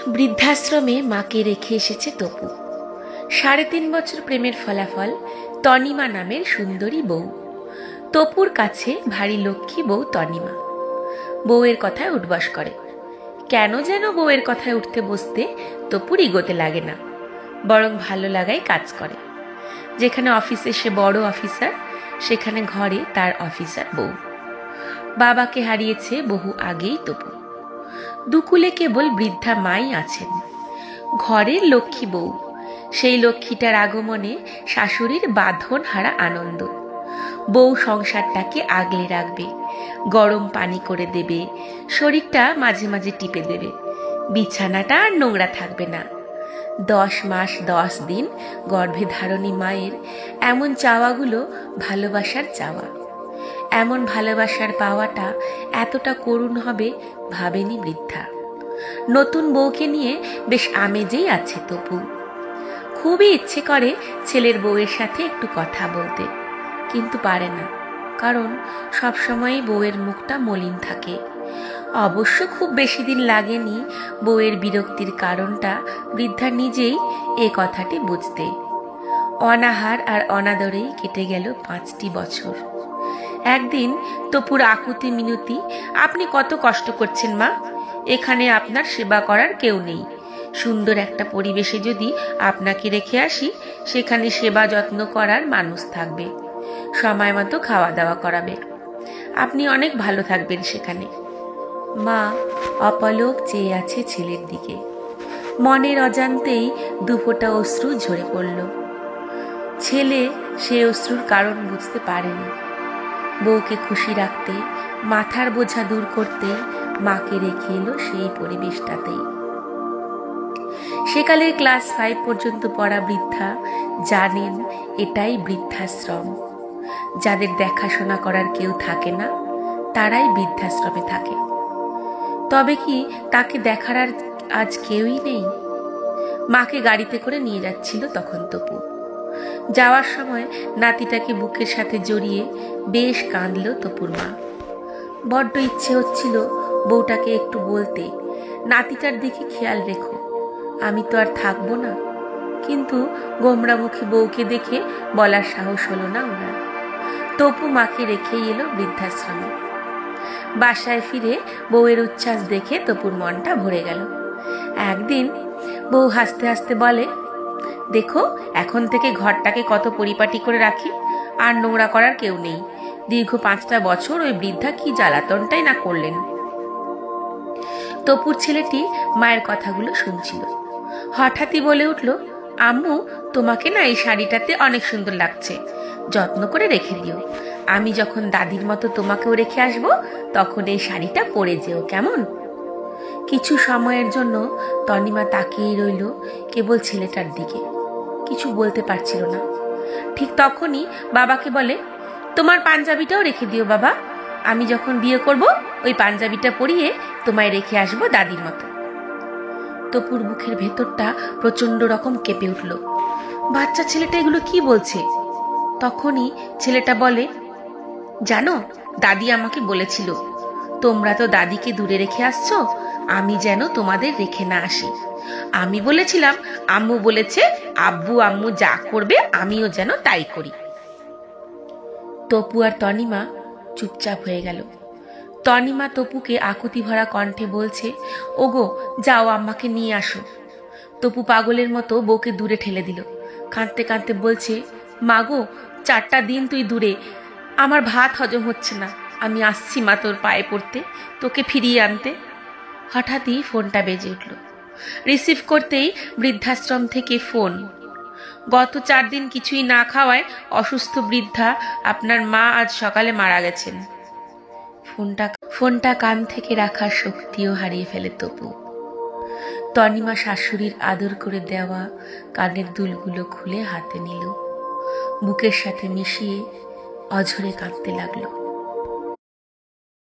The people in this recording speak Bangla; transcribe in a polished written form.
বৃদ্ধাশ্রমে মাকে রেখে এসেছে তপু। ৩.৫ বছর প্রেমের ফলাফল তনিমা নামের সুন্দরী বউ। তপুর কাছে ভারী লক্ষ্মী বউ তনিমা। বউয়ের কথায় উঠবাস করে। কেন যেন বউয়ের কথায় উঠতে বসতে তপুর ইগোতে লাগে না, বরং ভালো লাগাই কাজ করে। যেখানে অফিসে সে বড় অফিসার, সেখানে ঘরে তার অফিসার বউ। বাবাকে হারিয়েছে বহু আগেই তপু। দুকুলে কেবল বৃদ্ধা মাই আছেন, ঘরের লক্ষ্মী বউ। সেই লক্ষ্মীটার আগমনে শাশুড়ির বাঁধন হারা আনন্দ। বউ সংসারটাকে আগলে রাখবে, গরম পানি করে দেবে, শরীরটা মাঝে মাঝে টিপে দেবে, বিছানাটা আর নোংরা থাকবে না। 10 মাস 10 দিন গর্ভে ধারণী মায়ের এমন চাওয়াগুলো ভালোবাসার চাওয়া। এমন ভালোবাসার পাওয়াটা এতটা করুণ হবে ভাবেনি বৃদ্ধা। নতুন বউকে নিয়ে বেশ আমেজেই আছে তপু। খুবই ইচ্ছে করে ছেলের বউয়ের সাথে একটু কথা বলতে, কিন্তু পারে না, কারণ সবসময় বউয়ের মুখটা মলিন থাকে। অবশ্য খুব বেশি দিন লাগেনি বউয়ের বিরক্তির কারণটা বৃদ্ধা নিজেই এ কথাটি বুঝতে। অনাহার আর অনাদরেই কেটে গেল 5টি বছর। একদিন তপুর আকুতি মিনতি, আপনি কত কষ্ট করছেন মা, এখানে আপনার সেবা করার কেউ নেই। সুন্দর একটা পরিবেশে যদি আপনাকে রেখে আসি, সেখানে সেবা যত্ন করার মানুষ থাকবে, সময় মতো খাওয়া দাওয়া করাবে, আপনি অনেক ভালো থাকবেন সেখানে। মা অপলক চেয়ে আছে ছেলের দিকে। মনের অজান্তেই দুফোঁটা অশ্রু ঝরে পড়ল। ছেলে সে অশ্রুর কারণ বুঝতে পারেনি। বউকে খুশি রাখতে, মাথার বোঝা দূর করতে মাকে রেখে এলো সেই পরিবেশটাতেই। সেকালের ক্লাস 5 পর্যন্ত পড়া বৃদ্ধা জানেন এটাই বৃদ্ধাশ্রম। যাদের দেখাশোনা করার কেউ থাকে না, তারাই বৃদ্ধাশ্রমে থাকে। তবে কি তাকে দেখার আর আজ কেউই নেই? মাকে গাড়িতে করে নিয়ে যাচ্ছিল তখন তপু। যাওয়ার সময় নাতিটাকে বুকের সাথে জড়িয়ে বেশ কাঁদল তপুর মা। বড্ড ইচ্ছে হচ্ছিল বউটাকে একটু বলতে, নাতিটার দিকে খেয়াল রেখো, আমি তো আর থাকবো না। কিন্তু গোমরামুখী বউকে দেখে বলার সাহস হলো না ওনার। তপু মাকে রেখেই এলো বৃদ্ধাশ্রমে। বাসায় ফিরে বউয়ের উচ্ছ্বাস দেখে তপুর মনটা ভরে গেল। একদিন বউ হাসতে হাসতে বলে, দেখো এখন থেকে ঘরটাকে কত পরিপাটি করে রাখি, আর নোংরা করার কেউ নেই। দীর্ঘ 5টা বছর ওই বৃদ্ধা কি জ্বালাতনটাই না করলেন। তপুর ছেলেটি মায়ের কথাগুলো শুনছিল। হঠাৎই বলে উঠল, আম্মু তোমাকে না এই শাড়িটাতে অনেক সুন্দর লাগছে, যত্ন করে রেখে দিও। আমি যখন দাদির মতো তোমাকেও রেখে আসবো, তখন এই শাড়িটা পরে যেও, কেমন? কিছু সময়ের জন্য তনিমা তাকিয়ে রইল কেবল ছেলেটার দিকে, কিছু বলতে পারছিল না। ঠিক তখনই বাবাকে বলে, তোমার পাঞ্জাবিটাও রেখে দিও বাবা, আমি যখন বিয়ে করব ওই পাঞ্জাবিটা পরিয়ে তোমায় রেখে আসবো দাদির মতো। তপুর বুকের ভেতরটা প্রচন্ড রকম কেঁপে উঠল। বাচ্চা ছেলেটা এগুলো কি বলছে? তখনই ছেলেটা বলে, জানো দাদি আমাকে বলেছিল, তোমরা তো দাদিকে দূরে রেখে আসছো, আমি যেন তোমাদের রেখে না আসি। আমি বলেছিলাম, আম্মু বলেছে আব্বু আম্মু যা করবে আমিও যেন তাই করি। তপু আর তনিমা চুপচাপ হয়ে গেল। তনিমা তপুকে আকুতি ভরা কণ্ঠে বলছে, ওগো যাও আম্মাকে নিয়ে আসো। তপু পাগলের মতো বউকে দূরে ঠেলে দিল। কাঁদতে কাঁদতে বলছে, মাগো 4টা দিন তুই দূরে, আমার ভাত হজম হচ্ছে না, আমি আসছি মা তোর পায়ে পড়তে, তোকে ফিরিয়ে আনতে। হঠাৎই ফোনটা বেজে উঠল। রিসিভ করতেই বৃদ্ধাশ্রম থেকে ফোন। গত 4 দিন কিছুই না খাওয়ায় অসুস্থ বৃদ্ধা, আপনার মা আজ সকালে মারা গেছেন। ফোনটা কান থেকে রাখার শক্তিও হারিয়ে ফেলে তপু। তনিমা শাশুড়ির আদর করে দেওয়া কানের দুলগুলো খুলে হাতে নিল, বুকের সাথে মিশিয়ে অঝরে কাঁদতে লাগলো।